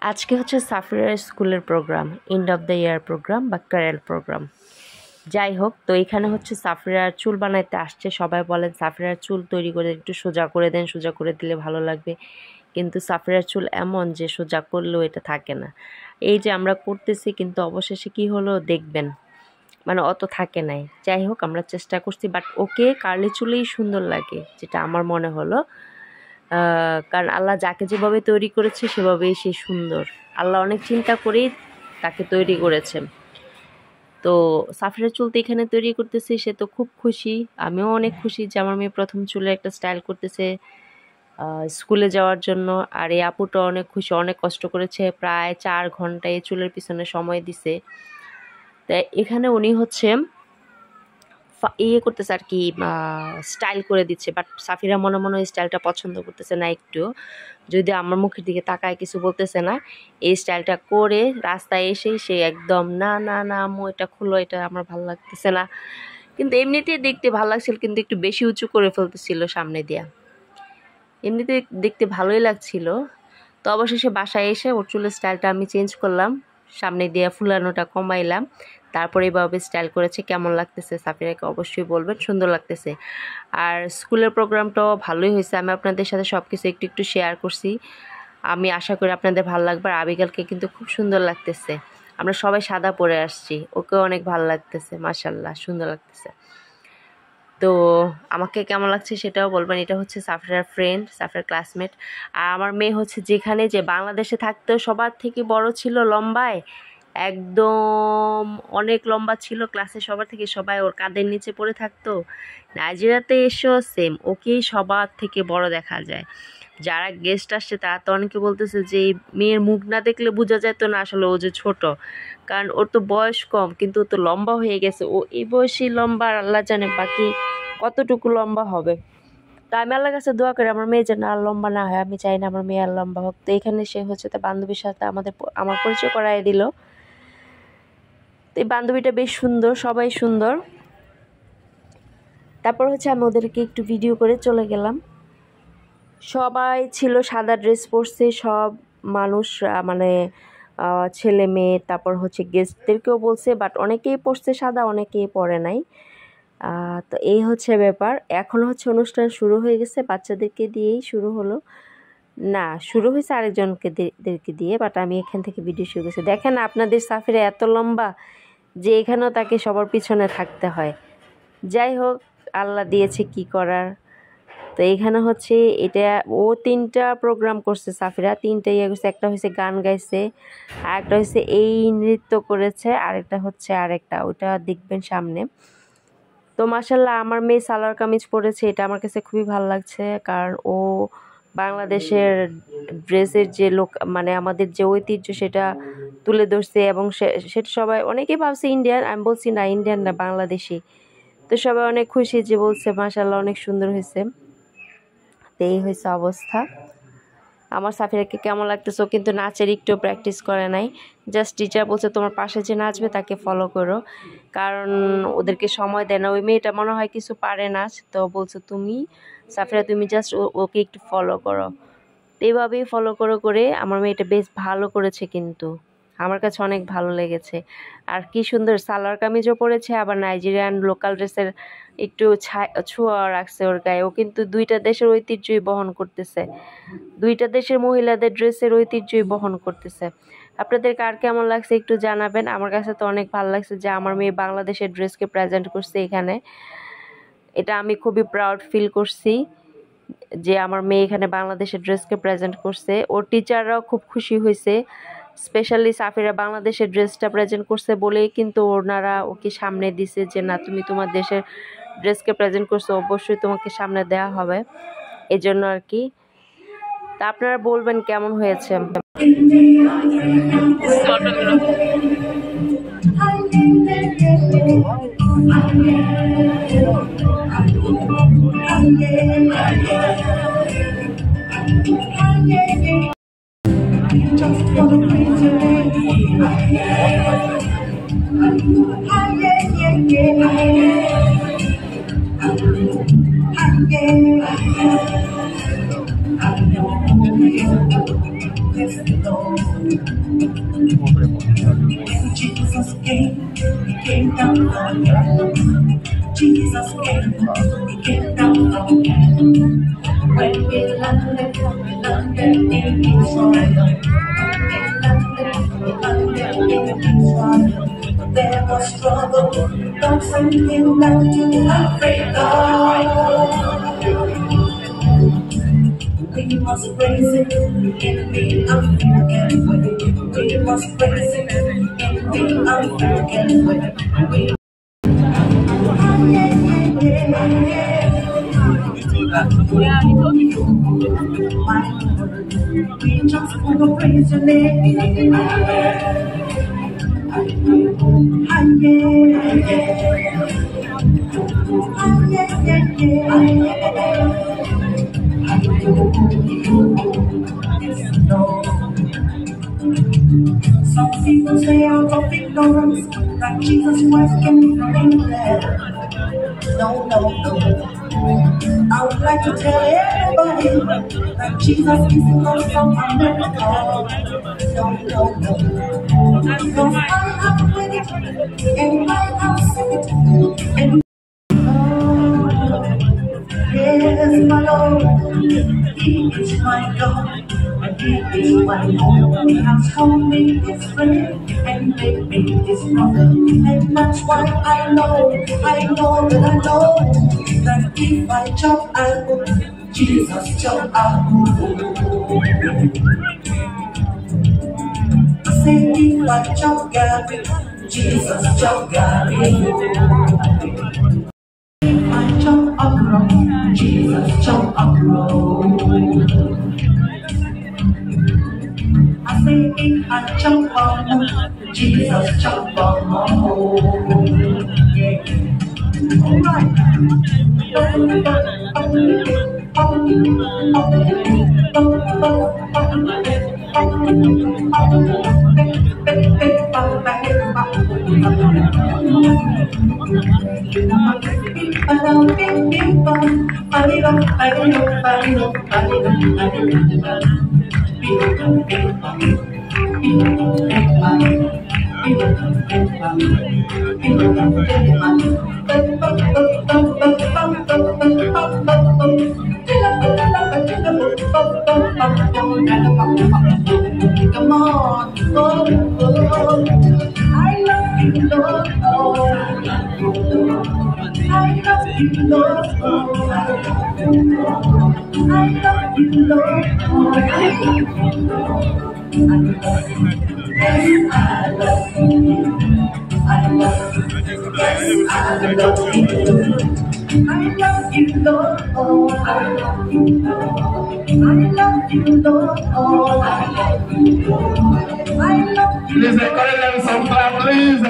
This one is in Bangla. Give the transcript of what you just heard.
আজকে হচ্ছে সাফিরার স্কুলের program, end of the year program বা ক্যারেল প্রোগ্রাম। যাই হোক, তো এখানে হচ্ছে সাফিরার চুল বানাইতে আসছে। সবাই বলেন সাফিরার চুল তৈরি করে একটু সোজা করে দেন, সোজা করে দিলে ভালো লাগবে। কিন্তু সাফিরার চুল এমন যে সোজা করলেও এটা থাকে না। এই যে আমরা করতেছি, কিন্তু অবশেষে কি হলো দেখবেন, মানে অত থাকে নাই। যাই হোক, আমরা চেষ্টা করছি, বাট ওকে কার্লি চুলেই সুন্দর লাগে, যেটা আমার মনে হলো। কারণ আল্লাহ যাকে যেভাবে তৈরি করেছে সেভাবেই সে সুন্দর। আল্লাহ অনেক চিন্তা করেই তাকে তৈরি করেছেন। তো সাফিরার চুল তো এখানে তৈরি করতেছে, সে তো খুব খুশি। আমিও অনেক খুশি যে আমার মেয়ে প্রথম চুলে একটা স্টাইল করতেছে স্কুলে যাওয়ার জন্য। আর এই আপুটা অনেক খুশি, অনেক কষ্ট করেছে, প্রায় 4 ঘন্টা এই চুলের পিছনে সময় দিছে। তাই এখানে উনি হচ্ছে ইয়ে করতেছে আর কি, স্টাইল করে দিচ্ছে। বাট সাফিরা মনে মনে এই স্টাইলটা পছন্দ করতেছে না একটু, যদি আমার মুখের দিকে তাকায় কিছু বলতেছে না। এই স্টাইলটা করে রাস্তায় এসেই সে একদম না না না আম্মু এটা খুলো, এটা আমার ভালো লাগতেছে না। কিন্তু এমনিতেই দেখতে ভালো লাগছিল, কিন্তু একটু বেশি উঁচু করে ফেলতেছিল সামনে দিয়া। এমনিতে দেখতে ভালোই লাগছিল। তো অবশেষে বাসায় এসে ওর চুলের স্টাইলটা আমি চেঞ্জ করলাম, সামনে দিয়ে ফুলানোটা কমাইলাম। তারপরে এইভাবে স্টাইল করেছে। কেমন লাগতেছে সাফিরাকে অবশ্যই বলবেন, সুন্দর লাগতেছে। আর স্কুলের প্রোগ্রামটাও ভালোই হয়েছে। আমি আপনাদের সাথে সব কিছু একটু একটু শেয়ার করছি। আমি আশা করি আপনাদের ভালো লাগবে। আর আবিগালকে কিন্তু খুব সুন্দর লাগতেছে। আমরা সবাই সাদা পরে আসছি, ওকেও অনেক ভালো লাগতেছে, মাশাআল্লাহ সুন্দর লাগতেছে। তো আমাকে কেমন লাগছে সেটাও বলবেন। এটা হচ্ছে সাফিরার ফ্রেন্ড, সাফিরার ক্লাসমেট। আর আমার মেয়ে হচ্ছে যেখানে যে বাংলাদেশে থাকতেও সবার থেকে বড় ছিল লম্বায়, একদম অনেক লম্বা ছিল ক্লাসে সবার থেকে, সবাই ওর কাঁধের নিচে পড়ে থাকতো। নাইজেরিয়াতে এসেও সেম, ওকেই সবার থেকে বড় দেখা যায়। যারা গেস্ট আসছে তারা তো অনেকে বলতেছে যে এই মেয়ের মুখ না দেখলে বোঝা যেত না আসলে ও যে ছোট, কারণ ওর তো বয়স কম, কিন্তু ও তো লম্বা হয়ে গেছে। ও এই বয়সী লম্বা, আর আল্লাহ জানে বাকি কতটুকু লম্বা হবে। তো আমি আল্লাহর কাছে দোয়া করি আমার মেয়ে যেন আর লম্বা না হয়। আমি চাই না আমার মেয়ে আর লম্বা হোক। তো এখানে সে হচ্ছে তার বান্ধবীর সাথে আমার পরিচয় করাই দিল। তো এই বান্ধবীটা বেশ সুন্দর, সবাই সুন্দর। তারপর হচ্ছে আমি ওদেরকে একটু ভিডিও করে চলে গেলাম। সবাই ছিল সাদা ড্রেস পরছে, সব মানুষ, মানে ছেলে মেয়ে, তারপর হচ্ছে গেস্টদেরকেও বলছে, বাট অনেকেই পরছে সাদা, অনেকেই পরে নাই। তো এই হচ্ছে ব্যাপার। এখন হচ্ছে অনুষ্ঠান শুরু হয়ে গেছে, বাচ্চাদেরকে দিয়েই শুরু হলো। না, শুরু হয়েছে আরেকজনকে দিয়ে, বাট আমি এখান থেকে ভিডিও শুরু করছি। দেখেন আপনাদের সাফিরা এত লম্বা যে এখানেও তাকে সবার পিছনে থাকতে হয়। যাই হোক, আল্লাহ দিয়েছে, কি করার। তো এখানে হচ্ছে এটা ও 3টা প্রোগ্রাম করছে সাফিরা, 3টা ইয়ে করছে। একটা হয়েছে গান গাইছে, আর একটা হয়েছে এই নৃত্য করেছে, আরেকটা হচ্ছে ওটা দেখবেন সামনে। তো মাশাআল্লাহ আমার মেয়ে সালোয়ার কামিজ পরেছে, এটা আমার কাছে খুবই ভালো লাগছে। কারণ ও বাংলাদেশের ড্রেসের যে লোক, মানে আমাদের যে ঐতিহ্য সেটা তুলে ধরছে। এবং সেটা সবাই অনেকেই ভাবছে ইন্ডিয়ান, আমি বলছি না ইন্ডিয়ান না, বাংলাদেশি। তো সবাই অনেক খুশি, যে বলছে মাশাআল্লাহ অনেক সুন্দর হয়েছে। তো এই হয়েছে অবস্থা। আমার সাফিরাকে কেমন লাগতেছে, ও কিন্তু নাচের একটু প্র্যাকটিস করে নাই। জাস্ট টিচার বলছে তোমার পাশে যে নাচবে তাকে ফলো করো, কারণ ওদেরকে সময় দেয় না। ওই মেয়েটা মনে হয় কিছু পারে নাচ, তো বলছে তুমি সাফিরা তুমি জাস্ট ওকে একটু ফলো করো। তো এইভাবেই ফলো করে আমার মেয়েটা বেশ ভালো করেছে, কিন্তু আমার কাছে অনেক ভালো লেগেছে। আর কি সুন্দর সালোয়ার কামিজও পরেছে, আবার নাইজেরিয়ান লোকাল ড্রেসের একটু ছোঁয়া রাখছে ওর গায়ে। ও কিন্তু 2টা দেশের ঐতিহ্যই বহন করতেছে, 2টা দেশের মহিলাদের ড্রেসের ঐতিহ্যই বহন করতেছে। আপনাদের কার কেমন লাগছে একটু জানাবেন। আমার কাছে তো অনেক ভালো লাগছে যে আমার মেয়ে বাংলাদেশের ড্রেসকে প্রেজেন্ট করছে এখানে। এটা আমি খুবই প্রাউড ফিল করছি যে আমার মেয়ে এখানে বাংলাদেশের ড্রেসকে প্রেজেন্ট করছে। ওর টিচাররাও খুব খুশি হয়েছে। স্পেশালি সাফিরা বাংলাদেশের ড্রেসটা প্রেজেন্ট করছে বলেই কিন্তু ওনারা ওকে সামনে দিছে, যে না তুমি তোমার দেশের ড্রেসকে প্রেজেন্ট করছো, অবশ্যই তোমাকে সামনে দেওয়া হবে, এজন্য আর কি। তা আপনারা বলবেন কেমন হয়েছে। Yes, Lord. When Jesus came, he came down from heaven. Jesus came, he came down from heaven. When he landed in Israel. There was trouble, don't send him back to Africa. We must praise him in the African way. We must praise him in the African way. We just want to praise your name. Some people say out of ignorance that Jesus Christ came from England. No, no, no. I would like to tell everybody that Jesus is not from America. No, no, no. Because I have read it and I have seen it. And yes, my Lord, He is my God, and He is my Lord. He has called me His friend and made me His brother, and that's why I know that if I jump, I will. Jesus jump, I will. I say if I jump, Gary, Jesus jump, Gary. I jump up road, Jesus jump up road. I say if I jump on, Jesus jump on. Yeah. All right. Come on, oh, oh. I love you, Lord. Oh, I love you, Lord. Oh, I love you, Lord. Oh, I love you, Lord. Yes, I love you. I love you. Yes, I love you. I love you, Lord. Oh, I love you, Lord. I love you, Lord. Oh, I love you, Lord. I love you. Please encourage them some clap, please.